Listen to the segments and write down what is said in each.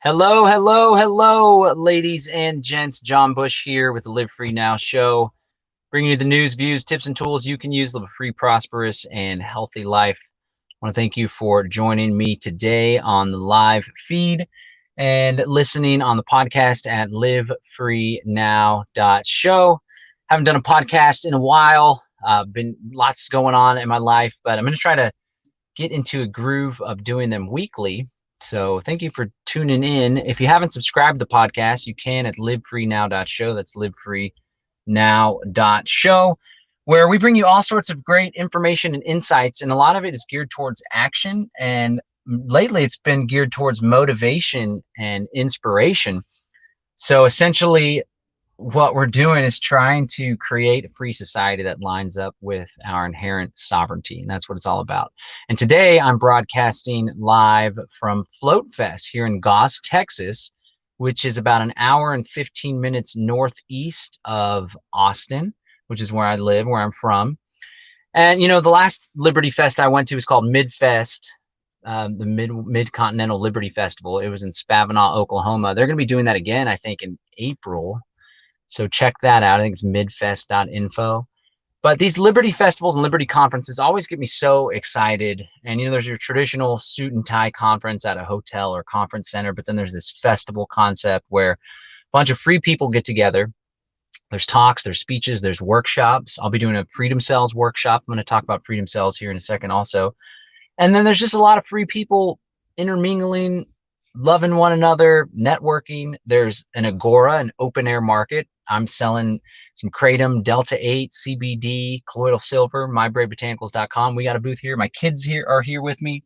Hello, hello, hello, ladies and gents. John Bush here with the Live Free Now show, bringing you the news, views, tips, and tools you can use to live a free, prosperous, and healthy life. I want to thank you for joining me today on the live feed and listening on the podcast at livefreenow.show. Haven't done a podcast in a while. Been lots going on in my life, but I'm going to try to get into a groove of doing them weekly. So thank you for tuning in. If you haven't subscribed to the podcast, you can at livefreenow.show. That's livefreenow.show, where we bring you all sorts of great information and insights. And a lot of it is geared towards action. And lately it's been geared towards motivation and inspiration. So essentially, what we're doing is trying to create a free society that lines up with our inherent sovereignty, and that's what it's all about. And today I'm broadcasting live from FloteFest here in Gause, Texas, which is about an hour and 15 minutes northeast of Austin, which is where I live, where I'm from. And you know, the last Liberty Fest I went to was called Midfest, the Mid-Continental Liberty Festival. It was in Spavinaw, Oklahoma. They're going to be doing that again, I think, in April. So check that out. I think it's midfest.info. But these Liberty festivals and Liberty conferences always get me so excited. And, you know, there's your traditional suit and tie conference at a hotel or conference center. But then there's this festival concept where a bunch of free people get together. There's talks, there's speeches, there's workshops. I'll be doing a Freedom Cells workshop. I'm going to talk about Freedom Cells here in a second also. And then there's just a lot of free people intermingling, loving one another, networking. There's an agora, an open air market. I'm selling some kratom, Delta 8, CBD, colloidal silver, mybraveBotanicals.com. We got a booth here. My kids are here with me.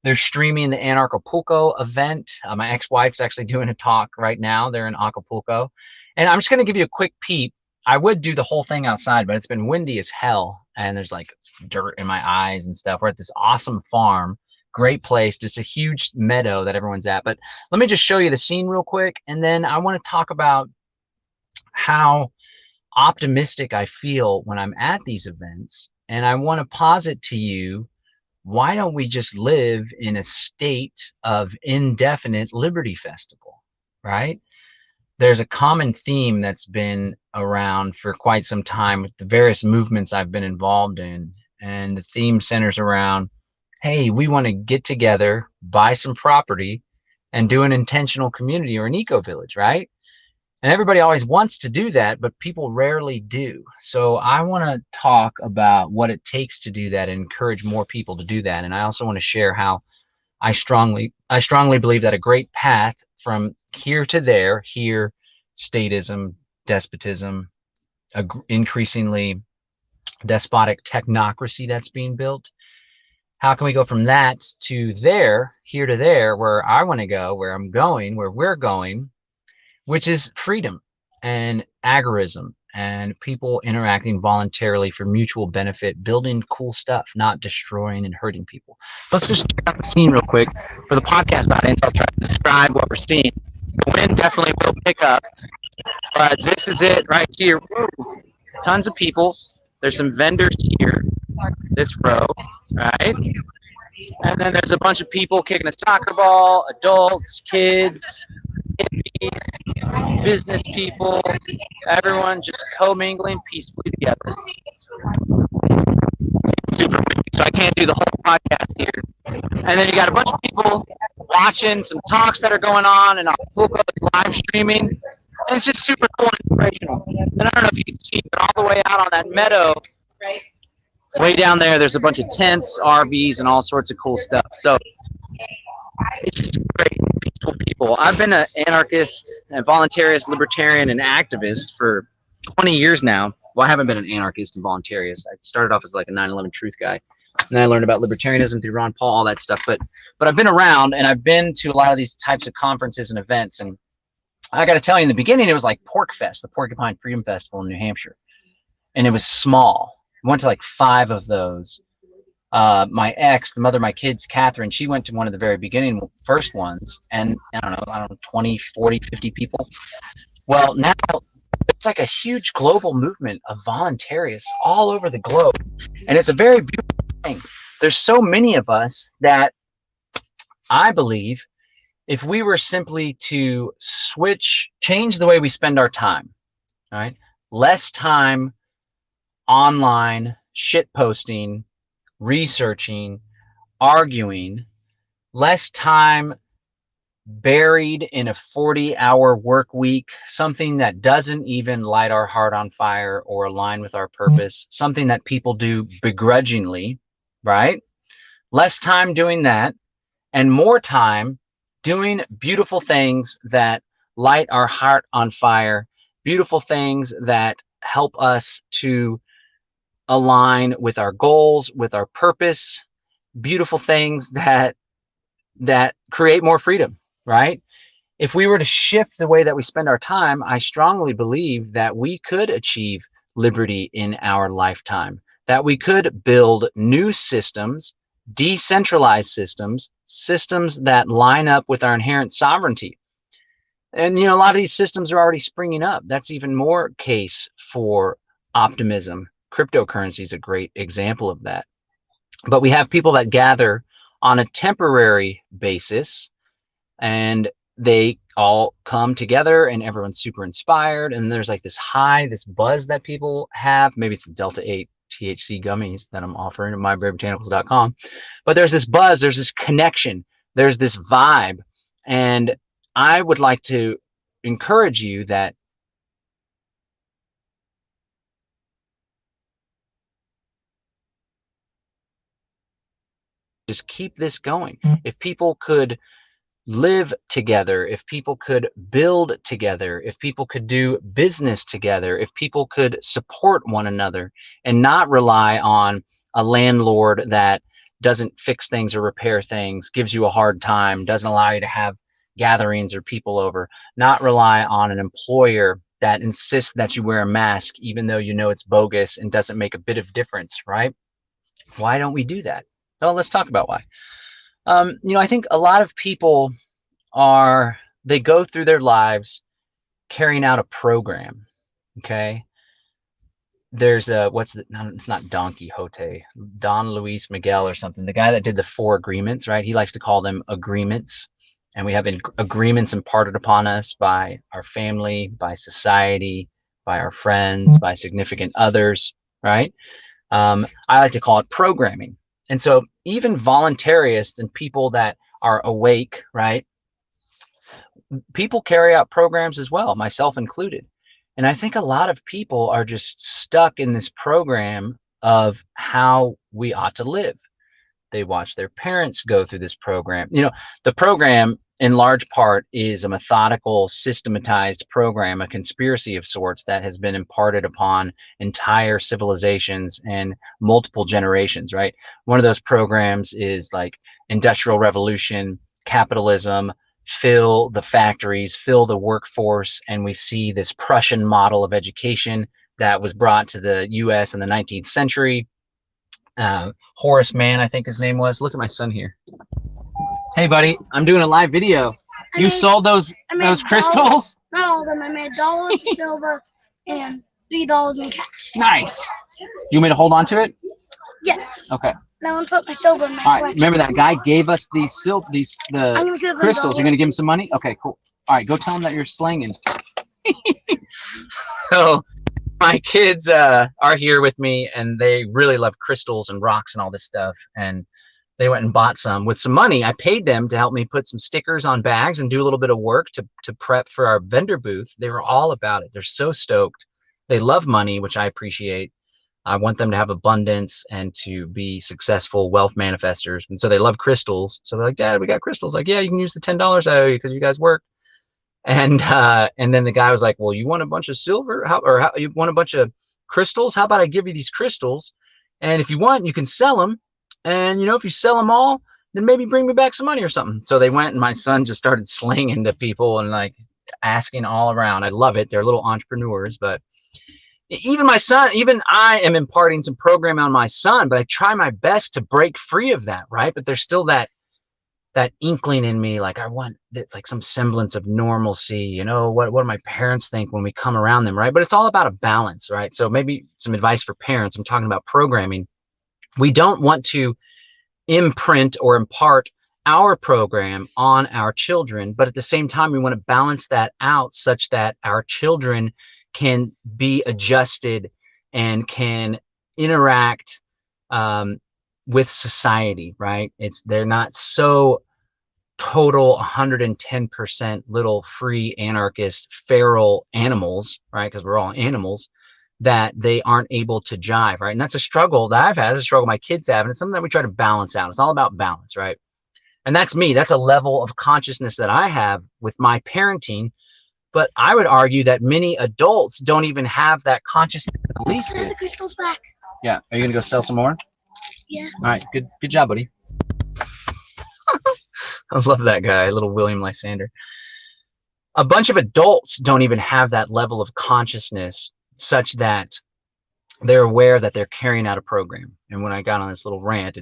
They're streaming the Acapulco event. My ex-wife's actually doing a talk right now. They're in Acapulco. And I'm just going to give you a quick peep. I would do the whole thing outside, but it's been windy as hell. And there's like dirt in my eyes and stuff. We're at this awesome farm. Great place, just a huge meadow that everyone's at. But let me just show you the scene real quick. And then I want to talk about how optimistic I feel when I'm at these events. And I want to posit to you, why don't we just live in a state of indefinite Liberty Festival, right? There's a common theme that's been around for quite some time with the various movements I've been involved in. And the theme centers around, hey, we want to get together, buy some property, and do an intentional community or an eco-village, right? And everybody always wants to do that, but people rarely do. So I want to talk about what it takes to do that and encourage more people to do that. And I also want to share how I strongly believe that a great path from here to there, here, statism, despotism, increasingly despotic technocracy that's being built. How can we go from that to there, here to there, where I want to go, where I'm going, where we're going, which is freedom and agorism and people interacting voluntarily for mutual benefit, building cool stuff, not destroying and hurting people. So let's just check out the scene real quick. For the podcast audience, I'll try to describe what we're seeing. The wind definitely will pick up, but this is it right here. Woo. Tons of people. There's some vendors here, this row, right? And then there's a bunch of people kicking a soccer ball, adults, kids, hippies, business people, everyone just commingling peacefully together. It's super windy, so I can't do the whole podcast here. And then you got a bunch of people watching some talks that are going on, and Acapulco is live streaming. And it's just super cool and inspirational. And I don't know if you can see, but all the way out on that meadow, way down there, there's a bunch of tents, RVs, and all sorts of cool stuff. So it's just great, peaceful people. I've been an anarchist, a voluntarist, libertarian, and activist for 20 years now. Well, I haven't been an anarchist and voluntarist. I started off as like a 9/11 truth guy. And then I learned about libertarianism through Ron Paul, all that stuff. But I've been around, and I've been to a lot of these types of conferences and events. And I got to tell you, in the beginning, it was like PorcFest, the Porcupine Freedom Festival in New Hampshire. And it was small. I went to like 5 of those. My ex, the mother of my kids, Catherine, she went to one of the very first ones, and I don't know, 20, 40, 50 people. Well, now it's like a huge global movement of voluntarists all over the globe, and it's a very beautiful thing. There's so many of us that I believe if we were simply to change the way we spend our time, right? Less time online, shit posting, researching, arguing, less time buried in a 40-hour work week, something that doesn't even light our heart on fire or align with our purpose, something that people do begrudgingly, right? Less time doing that and more time doing beautiful things that light our heart on fire, beautiful things that help us to align with our goals, with our purpose, beautiful things that create more freedom, right? If we were to shift the way that we spend our time, I strongly believe that we could achieve liberty in our lifetime, that we could build new systems, decentralized systems, systems that line up with our inherent sovereignty. And, a lot of these systems are already springing up. That's even more case for optimism. Cryptocurrency is a great example of that. But we have people that gather on a temporary basis, and they all come together and everyone's super inspired, and there's like this high, this buzz that people have. Maybe it's the Delta 8 THC gummies that I'm offering at mybraveBotanicals.com, but there's this buzz, there's this connection, there's this vibe. And I would like to encourage you that just keep this going. If people could live together, if people could build together, if people could do business together, if people could support one another and not rely on a landlord that doesn't fix things or repair things, gives you a hard time, doesn't allow you to have gatherings or people over, not rely on an employer that insists that you wear a mask even though you know it's bogus and doesn't make a bit of difference, right? Why don't we do that? Well, let's talk about why. I think a lot of people they go through their lives carrying out a program. Okay. There's it's not Don Quixote, Don Luis Miguel or something. The guy that did the 4 agreements, right? He likes to call them agreements. And we have agreements imparted upon us by our family, by society, by our friends, by significant others, right? I like to call it programming. And so even voluntarists and people that are awake, right? People carry out programs as well, myself included. And I think a lot of people are just stuck in this program of how we ought to live. They watch their parents go through this program. The program in large part is a methodical, systematized program, a conspiracy of sorts that has been imparted upon entire civilizations and multiple generations, right? One of those programs is like Industrial Revolution, capitalism, fill the factories, fill the workforce, and we see this Prussian model of education that was brought to the US in the 19th century. Horace Mann, I think his name was. Look at my son here. Hey, buddy, I'm doing a live video. You sold those crystals? Not all of them. I made $1, silver, and $3 in cash. Nice. You want me to hold on to it? Yes. Okay. Now I'm gonna put my silver in my collection. All right. Remember that guy gave us the crystals. You're gonna give him some money? Okay, cool. All right, go tell him that you're slanging. So my kids are here with me, and they really love crystals and rocks and all this stuff. And they went and bought some with some money. I paid them to help me put some stickers on bags and do a little bit of work to prep for our vendor booth. They were all about it. They're so stoked. They love money, which I appreciate. I want them to have abundance and to be successful wealth manifestors. And so they love crystals. So they're like, Dad, we got crystals. Like, yeah, you can use the $10 I owe you because you guys work. And then the guy was like, well, you want a bunch of silver? You want a bunch of crystals? How about I give you these crystals? And if you want, you can sell them. And, if you sell them all, then maybe bring me back some money or something. So they went, and my son just started slinging to people and like asking all around. I love it. They're little entrepreneurs, but even I am imparting some program on my son, but I try my best to break free of that. Right. But there's still that inkling in me. Like I want like some semblance of normalcy. What do my parents think when we come around them? Right. But it's all about a balance. Right. So maybe some advice for parents. I'm talking about programming. We don't want to imprint or impart our program on our children, but at the same time, we want to balance that out such that our children can be adjusted and can interact with society, right? They're not so total 110% little free anarchist feral animals, right? Because we're all animals, that they aren't able to jive, right? And that's a struggle that I've had, it's a struggle my kids have, and it's something that we try to balance out. It's all about balance, right? And that's me. That's a level of consciousness that I have with my parenting. But I would argue that many adults don't even have that consciousness in the least bit. The crystal's back. Yeah. Are you gonna go sell some more? Yeah. All right. Good job, buddy. I love that guy, little William Lysander. A bunch of adults don't even have that level of consciousness such that they're aware that they're carrying out a program. And when I got on this little rant,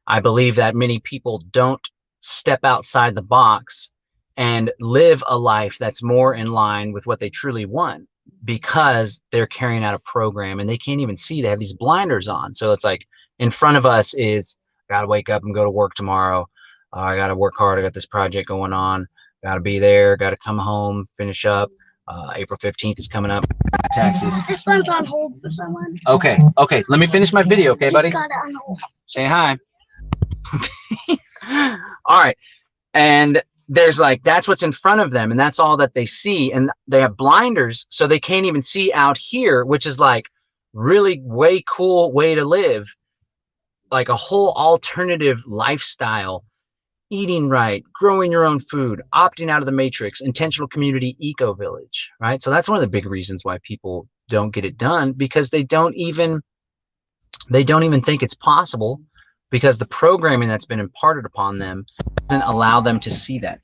I believe that many people don't step outside the box and live a life that's more in line with what they truly want, because they're carrying out a program and they can't even see. They have these blinders on. So it's like in front of us is, gotta wake up and go to work tomorrow. I gotta work hard. I got this project going on. Gotta be there. Gotta come home, finish up. April 15th is coming up. Taxes. This one's on hold for someone. Okay. Let me finish my video, okay, buddy? Got it on hold. Say hi. Okay. All right. And there's like, that's what's in front of them, and that's all that they see. And they have blinders, so they can't even see out here, which is like really way cool way to live, like a whole alternative lifestyle. Eating right, growing your own food, opting out of the matrix, intentional community, eco village, right? So that's one of the big reasons why people don't get it done, because they don't even think it's possible, because the programming that's been imparted upon them doesn't allow them to see that.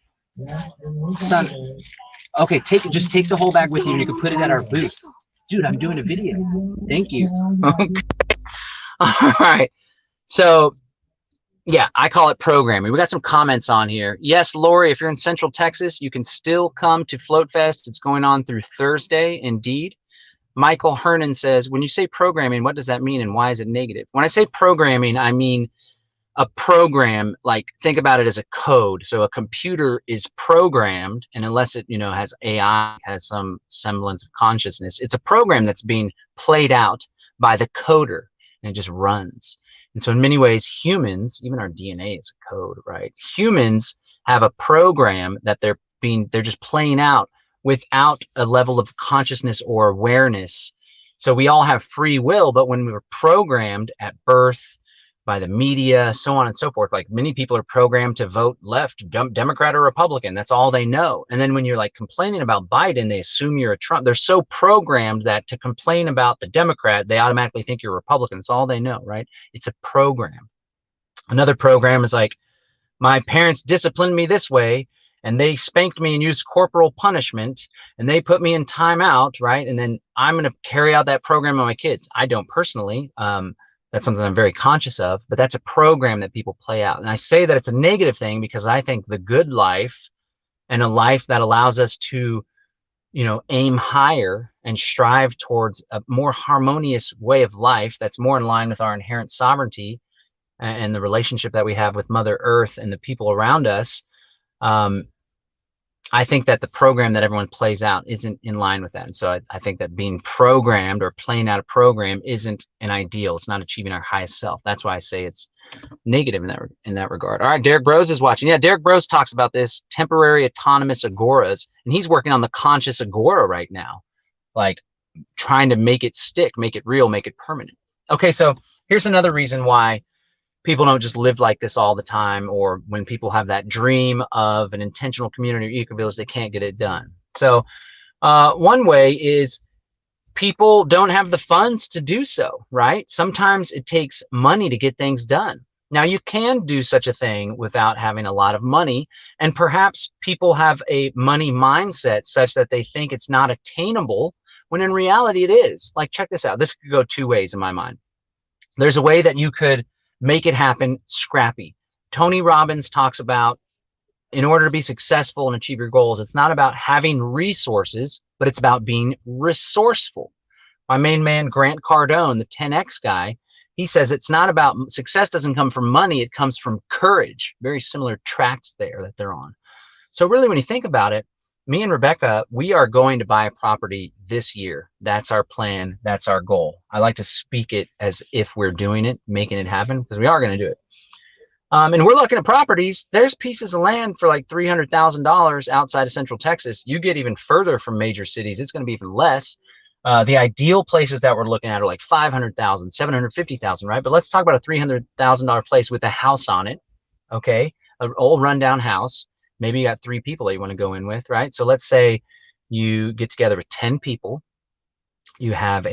Son, okay, just take the whole bag with you and you can put it at our booth. Dude, I'm doing a video. Thank you. Okay. All right. So yeah, I call it programming. We got some comments on here. Yes, Lori, if you're in Central Texas, you can still come to FloteFest. It's going on through Thursday, indeed. Michael Hernan says, when you say programming, what does that mean and why is it negative? When I say programming, I mean a program, like think about it as a code. So a computer is programmed, and unless it, has AI, has some semblance of consciousness, it's a program that's being played out by the coder, and it just runs. And so in many ways, humans, even our DNA is a code, right? Humans have a program that they're just playing out without a level of consciousness or awareness. So we all have free will, but when we were programmed at birth by the media, so on and so forth, like many people are programmed to vote left, Democrat or Republican. That's all they know. And then when you're like complaining about Biden, they assume you're a Trump. They're so programmed that to complain about the Democrat, they automatically think you're a Republican. It's all they know, right? It's a program. Another program is like, my parents disciplined me this way, and they spanked me and used corporal punishment, and they put me in timeout, right? And then I'm going to carry out that program on my kids. I don't personally. That's something I'm very conscious of, but that's a program that people play out. And I say that it's a negative thing because I think the good life, and a life that allows us to, aim higher and strive towards a more harmonious way of life that's more in line with our inherent sovereignty and the relationship that we have with Mother Earth and the people around us. I think that the program that everyone plays out isn't in line with that. And so I think that being programmed or playing out a program isn't an ideal. It's not achieving our highest self. That's why I say it's negative in that regard. All right, Derek Bros is watching. Yeah, Derek Bros talks about this temporary autonomous agoras, and he's working on the conscious agora right now, like trying to make it stick, make it real, make it permanent. Okay, so here's another reason why people don't just live like this all the time, or when people have that dream of an intentional community or eco-village, they can't get it done. So one way is people don't have the funds to do so, right? Sometimes it takes money to get things done. Now, you can do such a thing without having a lot of money, and perhaps people have a money mindset such that they think it's not attainable, when in reality it is. Like, check this out. This could go two ways in my mind. There's a way that you could make it happen scrappy. Tony Robbins talks about, in order to be successful and achieve your goals, it's not about having resources, but it's about being resourceful. My main man, Grant Cardone, the 10X guy, he says it's not about success, doesn't come from money, it comes from courage. Very similar tracks there that they're on. So really, when you think about it, me and Rebecca, we are going to buy a property this year. That's our plan. That's our goal. I like to speak it as if we're doing it, making it happen, because we are going to do it. And we're looking at properties. There's pieces of land for like $300,000 outside of Central Texas. You get even further from major cities, it's going to be even less. The ideal places that we're looking at are like 500,000, 750,000, right? But let's talk about a $300,000 place with a house on it, okay? An old rundown house. Maybe you got 3 people that you want to go in with, right? So let's say you get together with 10 people. You have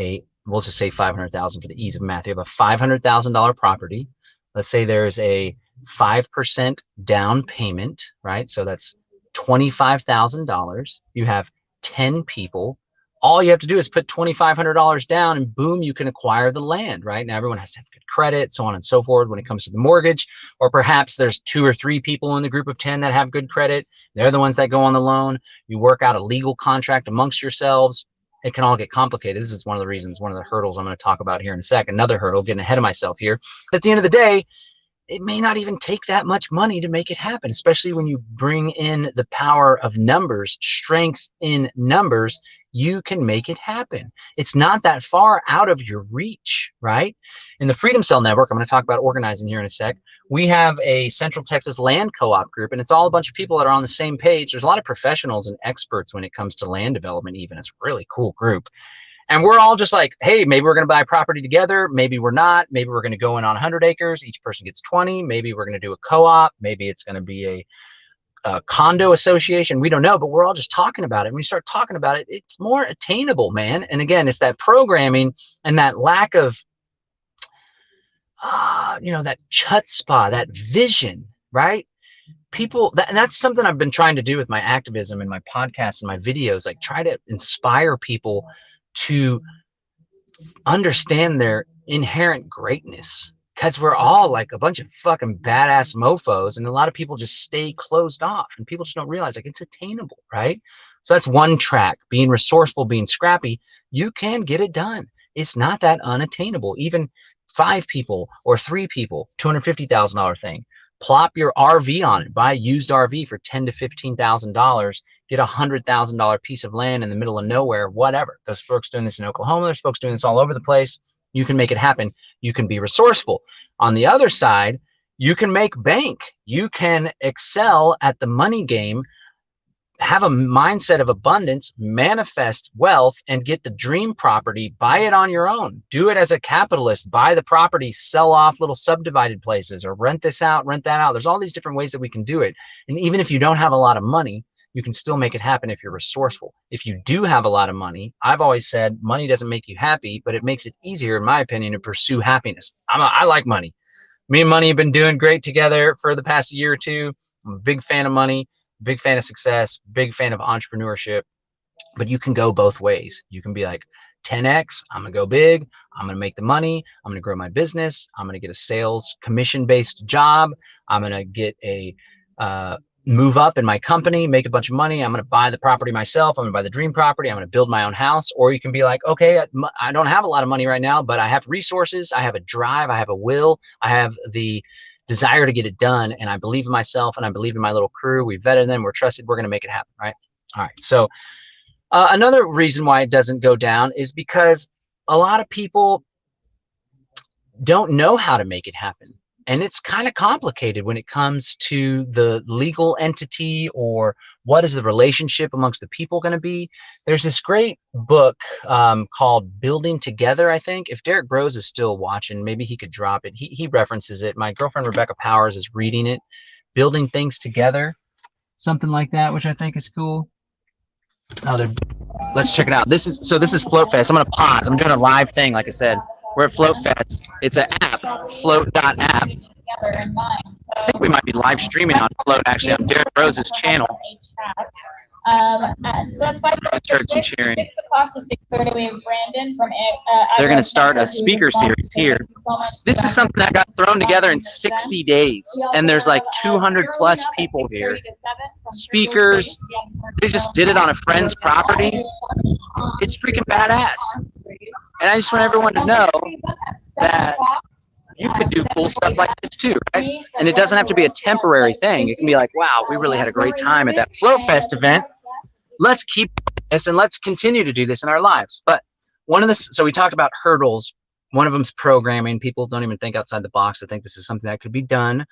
we'll just say 500,000 for the ease of math. You have a $500,000 property. Let's say there's a 5% down payment, right? So that's $25,000. You have 10 people. All you have to do is put $2,500 down and boom, you can acquire the land, right? Now everyone has to have good credit, so on and so forth when it comes to the mortgage, or perhaps there's 2 or 3 people in the group of 10 that have good credit. They're the ones that go on the loan. You work out a legal contract amongst yourselves. It can all get complicated. This is one of the reasons, one of the hurdles I'm going to talk about here in a second. Another hurdle, getting ahead of myself here. But at the end of the day, it may not even take that much money to make it happen, especially when you bring in the power of numbers, strength in numbers. You can make it happen. It's not that far out of your reach, right? In the Freedom Cell Network, I'm going to talk about organizing here in a sec. We have a Central Texas land co-op group, and it's all a bunch of people that are on the same page. There's a lot of professionals and experts when it comes to land development even. It's a really cool group. And we're all just like, hey, maybe we're going to buy property together. Maybe we're not. Maybe we're going to go in on 100 acres. Each person gets 20. Maybe we're going to do a co-op. Maybe it's going to be a condo association. We don't know, but we're all just talking about it. When we start talking about it, it's more attainable, man. And again, it's that programming and that lack of, that chutzpah, that vision, right? People, and that's something I've been trying to do with my activism and my podcasts and my videos, like try to inspire people to understand their inherent greatness, because we're all like a bunch of fucking badass mofos, and a lot of people just stay closed off, and people just don't realize like it's attainable, right? So that's one track, being resourceful, being scrappy. You can get it done. It's not that unattainable. Even 5 people or 3 people, $250,000 thing. Plop your RV on it, buy a used RV for $10,000 to $15,000, get a $100,000 piece of land in the middle of nowhere, whatever. There's folks doing this in Oklahoma. There's folks doing this all over the place. You can make it happen. You can be resourceful. On the other side, you can make bank. You can excel at the money game, have a mindset of abundance, manifest wealth, and get the dream property, buy it on your own. Do it as a capitalist, buy the property, sell off little subdivided places, or rent this out, rent that out. There's all these different ways that we can do it. And even if you don't have a lot of money, you can still make it happen if you're resourceful. If you do have a lot of money, I've always said money doesn't make you happy, but it makes it easier, in my opinion, to pursue happiness. I like money. Me and money have been doing great together for the past year or 2. I'm a big fan of money. Big fan of success, big fan of entrepreneurship, but you can go both ways. You can be like 10X, I'm gonna go big, I'm gonna make the money, I'm gonna grow my business, I'm gonna get a sales commission-based job, I'm gonna get a move up in my company, make a bunch of money, I'm gonna buy the property myself, I'm gonna buy the dream property, I'm gonna build my own house. Or you can be like, okay, I don't have a lot of money right now, but I have resources, I have a drive, I have a will, I have the desire to get it done, and I believe in myself and I believe in my little crew. We vetted them, we're trusted, we're going to make it happen, right? All right. So another reason why it doesn't go down is because a lot of people don't know how to make it happen. And it's kind of complicated when it comes to the legal entity, or what is the relationship amongst the people going to be. There's this great book called Building Together, I think. If Derek Brose is still watching, maybe he could drop it. He references it. My girlfriend, Rebecca Powers, is reading it. Building Things Together, something like that, which I think is cool. Oh, let's check it out. This is FloteFest. I'm going to pause. I'm doing a live thing, like I said. We're at FloteFest. It's an app, flote.app. I think we might be live streaming on Flote, actually, on Derek Rose's channel. So that's 5 heard some cheering. 6 o'clock to 6:30. We have Brandon from. They're going to start a speaker series here. This is something that got thrown together in 60 days, and there's like 200 plus people here. Speakers. They just did it on a friend's property. It's freaking badass. And I just want everyone to know that you could do cool stuff like this too, right? And it doesn't have to be a temporary thing. It can be like, wow, we really had a great time at that FloteFest event. Let's keep this and let's continue to do this in our lives. But so we talked about hurdles. One of them is programming. People don't even think outside the box. They think this is something that could be done.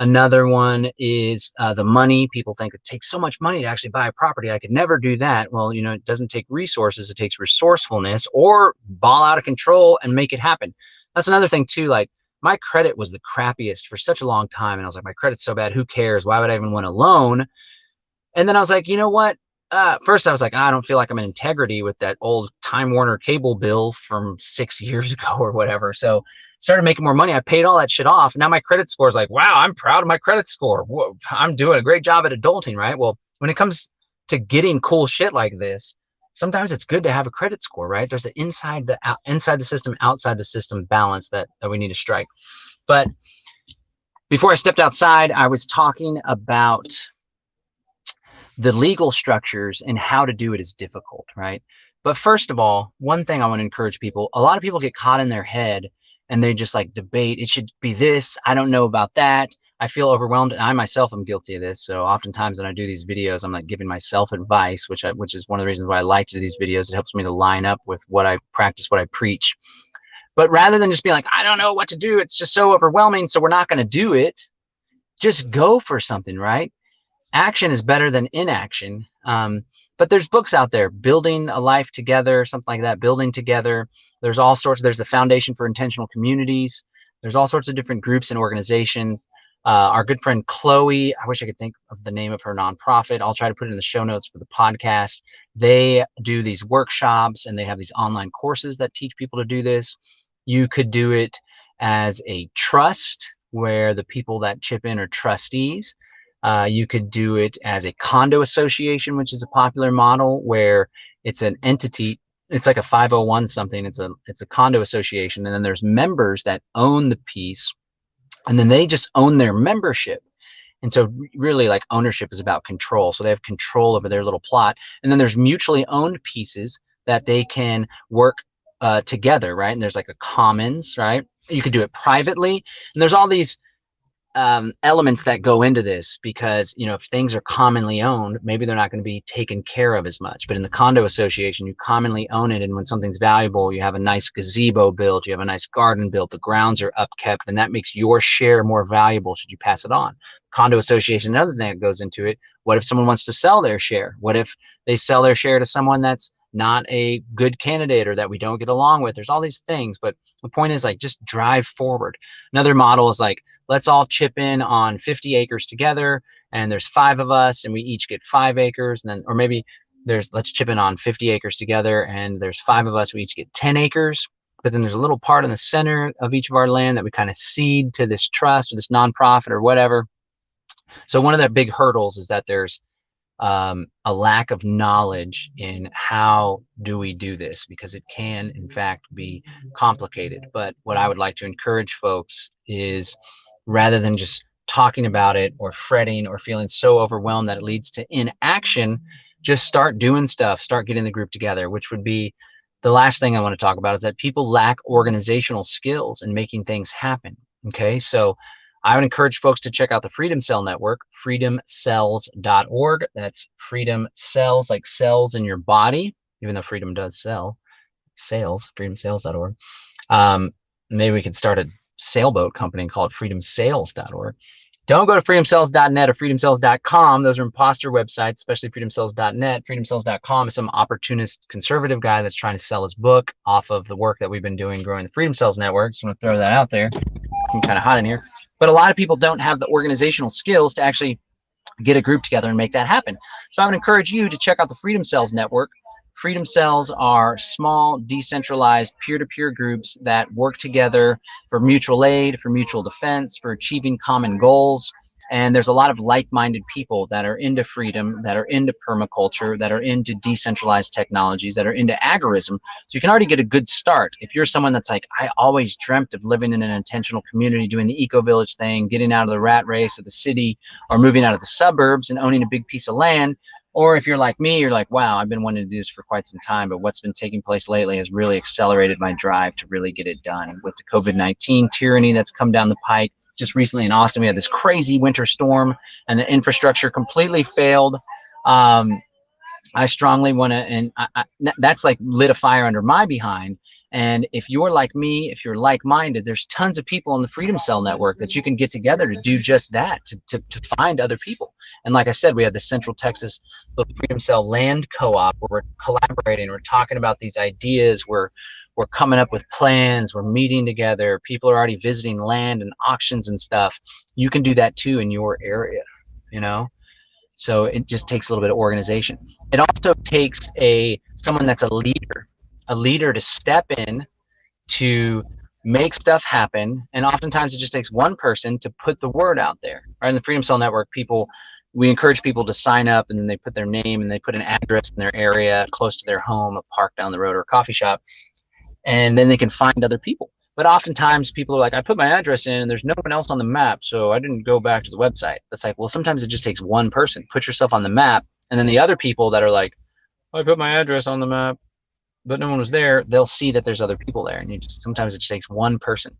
Another one is the money. People think it takes so much money to actually buy a property. I could never do that. Well, you know, it doesn't take resources. It takes resourcefulness or ball out of control and make it happen. That's another thing too. Like my credit was the crappiest for such a long time. And I was like, my credit's so bad. Who cares? Why would I even want a loan? And then I was like, you know what? First I was like, I don't feel like I'm in integrity with that old Time Warner cable bill from 6 years ago or whatever. So started making more money. I paid all that shit off. Now my credit score is like, wow, I'm proud of my credit score. Whoa, I'm doing a great job at adulting, right? Well, when it comes to getting cool shit like this, sometimes it's good to have a credit score, right? There's the inside the system, outside the system balance that we need to strike. But before I stepped outside, I was talking about the legal structures and how to do it is difficult, right? But first of all, one thing I want to encourage people, a lot of people get caught in their head and they just like debate, it should be this, I don't know about that, I feel overwhelmed, and I myself am guilty of this. So oftentimes when I do these videos, I'm like giving myself advice, which is one of the reasons why I like to do these videos. It helps me to line up with what I practice, what I preach. But rather than just being like, I don't know what to do, it's just so overwhelming, so we're not going to do it, just go for something, right? Action is better than inaction. But there's books out there, Building a Life Together, something like that, Building Together. There's all sorts. There's the Foundation for Intentional Communities. There's all sorts of different groups and organizations. Our good friend Chloe, I wish I could think of the name of her nonprofit. I'll try to put it in the show notes for the podcast. They do these workshops and they have these online courses that teach people to do this. You could do it as a trust where the people that chip in are trustees. You could do it as a condo association, which is a popular model where it's an entity. It's like a 501 something. It's a condo association, and then there's members that own the piece, and then they just own their membership. And so really like ownership is about control. So they have control over their little plot. And then there's mutually owned pieces that they can work together, right? And there's like a commons, right? You could do it privately. And there's all these elements that go into this because, you know, if things are commonly owned, maybe they're not going to be taken care of as much. But in the condo association, you commonly own it. And when something's valuable, you have a nice gazebo built, you have a nice garden built, the grounds are upkept, and that makes your share more valuable should you pass it on. Condo association, another thing that goes into it, what if someone wants to sell their share? What if they sell their share to someone that's not a good candidate or that we don't get along with? There's all these things, but the point is like just drive forward. Another model is like, let's all chip in on 50 acres together, and there's 5 of us and we each get 5 acres. And then, or maybe let's chip in on 50 acres together and there's 5 of us, we each get 10 acres. But then there's a little part in the center of each of our land that we kind of cede to this trust or this nonprofit or whatever. So one of the big hurdles is that there's a lack of knowledge in how do we do this, because it can in fact be complicated. But what I would like to encourage folks is, rather than just talking about it or fretting or feeling so overwhelmed that it leads to inaction, just start doing stuff, start getting the group together, which would be the last thing I want to talk about, is that people lack organizational skills in making things happen. Okay, so I would encourage folks to check out the Freedom Cell Network, freedomcells.org. That's freedom cells, like cells in your body, even though freedom does sell, sales, freedomcells.org. Maybe we could start a sailboat company and call it freedomsales.org. Don't go to freedomcells.net or freedomcells.com. Those are imposter websites, especially freedomcells.net. Freedomcells.com is some opportunist conservative guy that's trying to sell his book off of the work that we've been doing growing the Freedom Cells Network. Just want to throw that out there. I'm kind of hot in here. But a lot of people don't have the organizational skills to actually get a group together and make that happen. So I would encourage you to check out the Freedom Cells Network. Freedom Cells are small, decentralized, peer-to-peer groups that work together for mutual aid, for mutual defense, for achieving common goals. And there's a lot of like-minded people that are into freedom, that are into permaculture, that are into decentralized technologies, that are into agorism. So you can already get a good start. If you're someone that's like, I always dreamt of living in an intentional community, doing the eco-village thing, getting out of the rat race of the city, or moving out of the suburbs and owning a big piece of land, Or if you're like me, you're like, wow, I've been wanting to do this for quite some time, but what's been taking place lately has really accelerated my drive to really get it done. With the COVID-19 tyranny that's come down the pike, just recently in Austin, we had this crazy winter storm and the infrastructure completely failed. I strongly want to, and that's like lit a fire under my behind. And if you're like me, if you're like-minded, there's tons of people on the Freedom Cell network that you can get together to do just that, to find other people. And like I said, we have the Central Texas Freedom Cell Land Co-op where we're collaborating, we're talking about these ideas, we're coming up with plans, we're meeting together, people are already visiting land and auctions and stuff. You can do that too in your area, you know? So it just takes a little bit of organization. It also takes someone that's a leader to step in to make stuff happen. And oftentimes it just takes one person to put the word out there. Right? In the Freedom Cell Network, we encourage people to sign up, and then they put their name and they put an address in their area close to their home, a park down the road, or a coffee shop, and then they can find other people. But oftentimes people are like, I put my address in and there's no one else on the map, so I didn't go back to the website. That's like, well, sometimes it just takes one person. Put yourself on the map, and then the other people that are like, I put my address on the map, but no one was there, they'll see that there's other people there. And sometimes it just takes one person.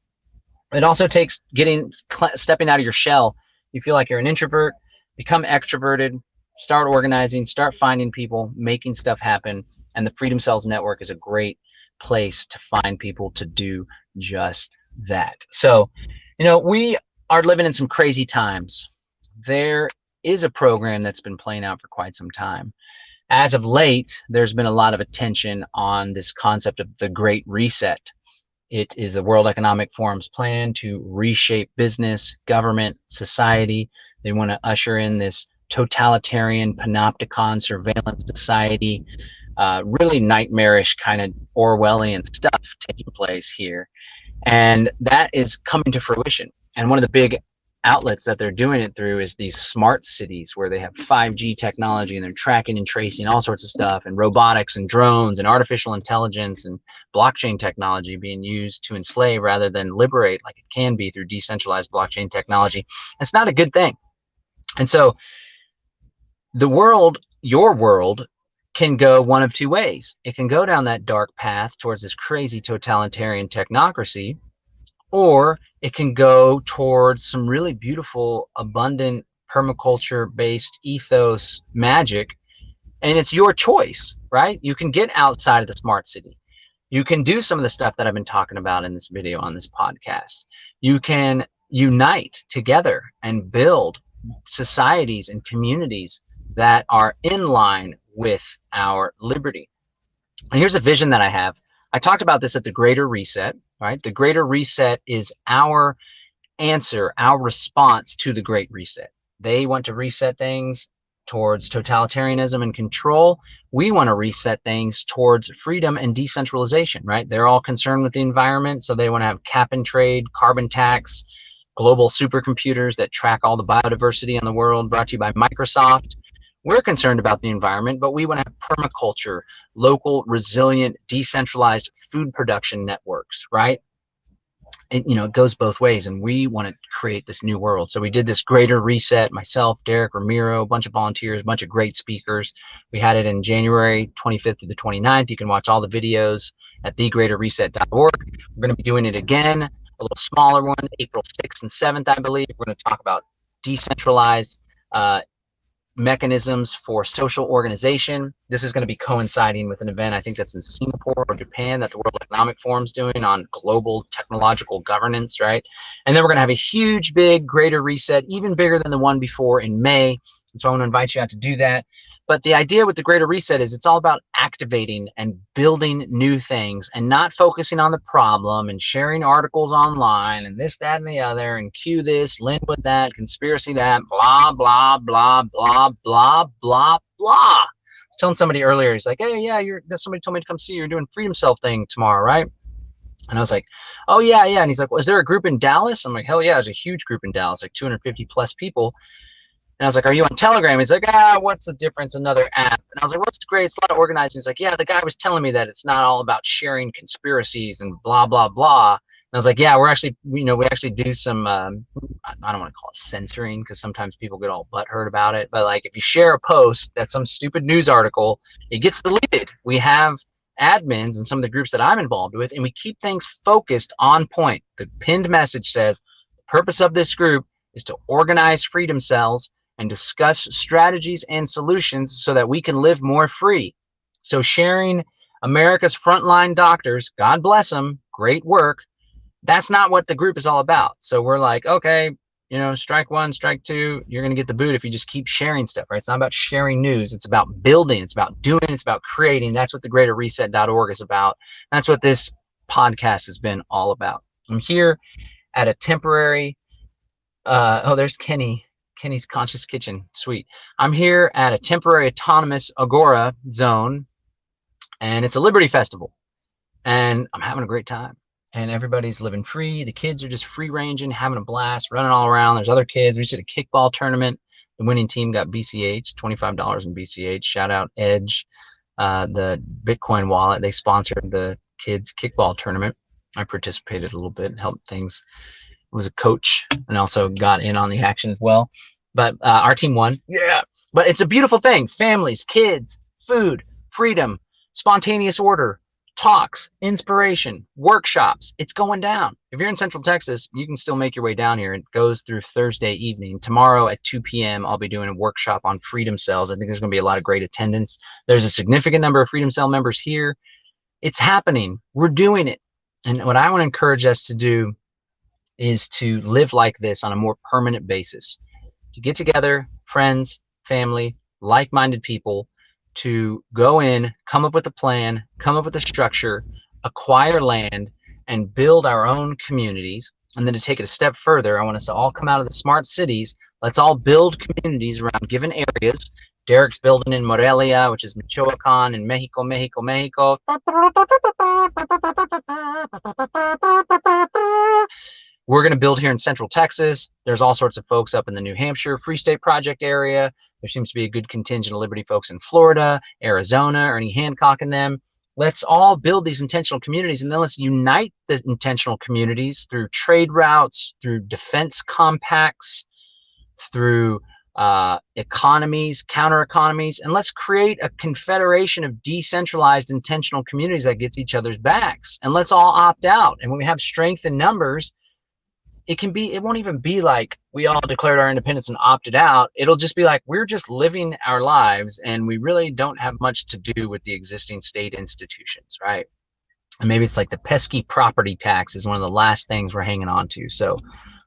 It also takes stepping out of your shell. You feel like you're an introvert, become extroverted, start organizing, start finding people, making stuff happen. And the Freedom Cells Network is a great place to find people to do just that. So, we are living in some crazy times. There is a program that's been playing out for quite some time. As of late, there's been a lot of attention on this concept of the Great Reset. It is the World Economic Forum's plan to reshape business, government, society. They want to usher in this totalitarian panopticon surveillance society, really nightmarish kind of Orwellian stuff taking place here. And that is coming to fruition. And one of the big outlets that they're doing it through is these smart cities where they have 5G technology and they're tracking and tracing all sorts of stuff, and robotics and drones and artificial intelligence and blockchain technology being used to enslave rather than liberate, like it can be through decentralized blockchain technology. It's not a good thing. And so your world can go one of two ways. It can go down that dark path towards this crazy totalitarian technocracy, or it can go towards some really beautiful, abundant, permaculture-based ethos magic, and it's your choice, right? You can get outside of the smart city. You can do some of the stuff that I've been talking about in this video on this podcast. You can unite together and build societies and communities that are in line with our liberty. And here's a vision that I have. I talked about this at the Greater Reset, right? The Greater Reset is our answer, our response to the Great Reset. They want to reset things towards totalitarianism and control. We want to reset things towards freedom and decentralization, right? They're all concerned with the environment, so they want to have cap and trade, carbon tax, global supercomputers that track all the biodiversity in the world, brought to you by Microsoft. We're concerned about the environment, but we want to have permaculture, local, resilient, decentralized food production networks, right? It goes both ways, and we want to create this new world. So we did this Greater Reset, myself, Derek Ramiro, a bunch of volunteers, a bunch of great speakers. We had it in January 25th to the 29th. You can watch all the videos at thegreaterreset.org. We're going to be doing it again, a little smaller one, April 6th and 7th, I believe. We're going to talk about decentralized mechanisms for social organization. This is going to be coinciding with an event, I think that's in Singapore or Japan, that the World Economic Forum's doing on global technological governance, right? And then we're going to have a huge, big Greater Reset, even bigger than the one before in May. And so I want to invite you out to do that. But the idea with the Greater Reset is it's all about activating and building new things and not focusing on the problem and sharing articles online and this, that, and the other, and cue this, link with that, conspiracy that, blah, blah, blah, blah, blah, blah, blah. I was telling somebody earlier, he's like, hey, yeah, somebody told me to come see you. You're doing Freedom Cell thing tomorrow, right? And I was like, oh, yeah. And he's like, well, is there a group in Dallas? I'm like, hell yeah, there's a huge group in Dallas, like 250 plus people. And I was like, are you on Telegram? He's like, what's the difference? Another app. And I was like, what's great? It's a lot of organizing. He's like, yeah, the guy was telling me that it's not all about sharing conspiracies and blah, blah, blah. I was like, yeah, we're actually, we actually do some, I don't want to call it censoring because sometimes people get all butthurt about it. But like if you share a post that's some stupid news article, it gets deleted. We have admins in some of the groups that I'm involved with, and we keep things focused on point. The pinned message says, the purpose of this group is to organize freedom cells and discuss strategies and solutions so that we can live more free. So sharing America's frontline doctors, God bless them, great work, that's not what the group is all about. So we're like, okay, strike one, strike two, you're going to get the boot if you just keep sharing stuff, right? It's not about sharing news. It's about building. It's about doing. It's about creating. That's what the greaterreset.org is about. That's what this podcast has been all about. I'm here at a temporary, oh, there's Kenny. Kenny's Conscious Kitchen. Sweet. I'm here at a temporary autonomous agora zone, and it's a Liberty Festival, and I'm having a great time. And everybody's living free. The kids are just free ranging, having a blast, running all around. There's other kids. We just did a kickball tournament. The winning team got BCH, $25 in BCH. Shout out Edge, the Bitcoin wallet. They sponsored the kids kickball tournament. I participated a little bit, helped things. Was a coach and also got in on the action as well. But our team won. Yeah. But it's a beautiful thing. Families, kids, food, freedom, spontaneous order, talks, inspiration, workshops. It's going down. If you're in Central Texas, you can still make your way down here. It goes through Thursday evening. Tomorrow at 2 p.m., I'll be doing a workshop on freedom cells. I think there's going to be a lot of great attendance. There's a significant number of freedom cell members here. It's happening. We're doing it. And what I want to encourage us to do is to live like this on a more permanent basis, to get together, friends, family, like-minded people, to go in, come up with a plan, come up with a structure, acquire land, and build our own communities. And then to take it a step further, I want us to all come out of the smart cities. Let's all build communities around given areas. Derek's building in Morelia, which is Michoacan, in Mexico, Mexico. We're going to build here in Central Texas. There's all sorts of folks up in the New Hampshire Free State Project area. There seems to be a good contingent of Liberty folks in Florida, Arizona, Ernie Hancock and them. Let's all build these intentional communities, and then let's unite the intentional communities through trade routes, through defense compacts, through economies, counter economies, and let's create a confederation of decentralized intentional communities that gets each other's backs. And let's all opt out. And when we have strength in numbers, it won't even be like we all declared our independence and opted out. It'll just be like we're just living our lives and we really don't have much to do with the existing state institutions, right? And maybe it's like the pesky property tax is one of the last things we're hanging on to. So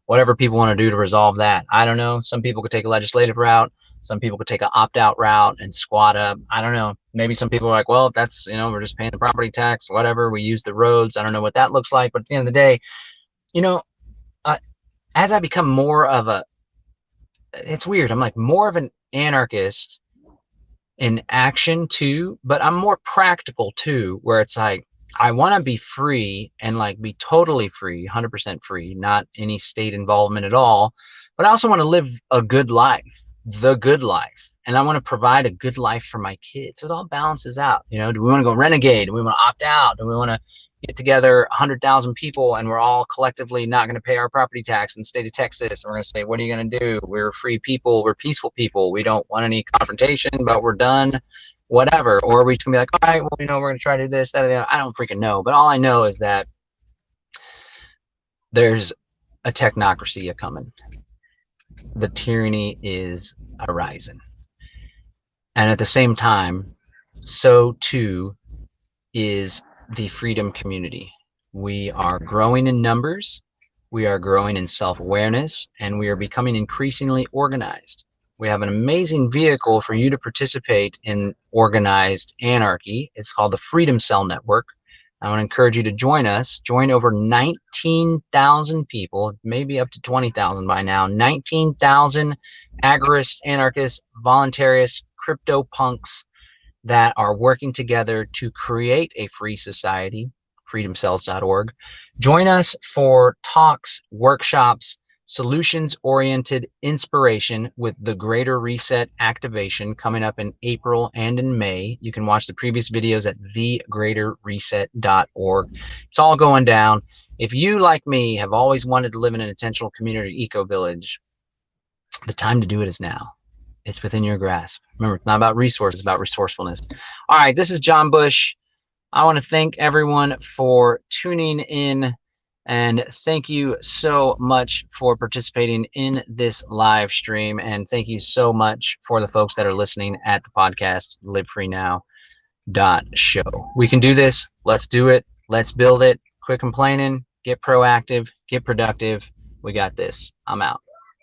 whatever people want to do to resolve that, I don't know. Some people could take a legislative route. Some people could take an opt-out route and squat up. I don't know. Maybe some people are like, well, that's, we're just paying the property tax, whatever. We use the roads. I don't know what that looks like. But at the end of the day, as I become more of it's weird. I'm like more of an anarchist in action too, but I'm more practical too, where it's like, I want to be free and like be totally free, 100% free, not any state involvement at all. But I also want to live a good life, the good life. And I want to provide a good life for my kids. So it all balances out. Do we want to go renegade? Do we want to opt out? Do we want to get together 100,000 people and we're all collectively not going to pay our property tax in the state of Texas? And we're going to say, what are you going to do? We're free people. We're peaceful people. We don't want any confrontation, but we're done, whatever. Or are we just going to be like, all right, well, we're going to try to do this, that. I don't freaking know. But all I know is that there's a technocracy a-coming. The tyranny is arising. And at the same time, so too is the freedom community. We are growing in numbers, we are growing in self-awareness, and we are becoming increasingly organized. We have an amazing vehicle for you to participate in organized anarchy. It's called the Freedom Cell Network. I want to encourage you to join us. Join over 19,000 people, maybe up to 20,000 by now. 19,000 agorists, anarchists, voluntarists, crypto punks that are working together to create a free society, freedomcells.org. Join us for talks, workshops, solutions-oriented inspiration with the Greater Reset activation coming up in April and in May. You can watch the previous videos at thegreaterreset.org. It's all going down. If you, like me, have always wanted to live in an intentional community eco-village, the time to do it is now. It's within your grasp. Remember, it's not about resources, it's about resourcefulness. All right, this is John Bush. I want to thank everyone for tuning in, and thank you so much for participating in this live stream, and thank you so much for the folks that are listening at the podcast, livefreenow.show. We can do this. Let's do it. Let's build it. Quit complaining. Get proactive. Get productive. We got this. I'm out.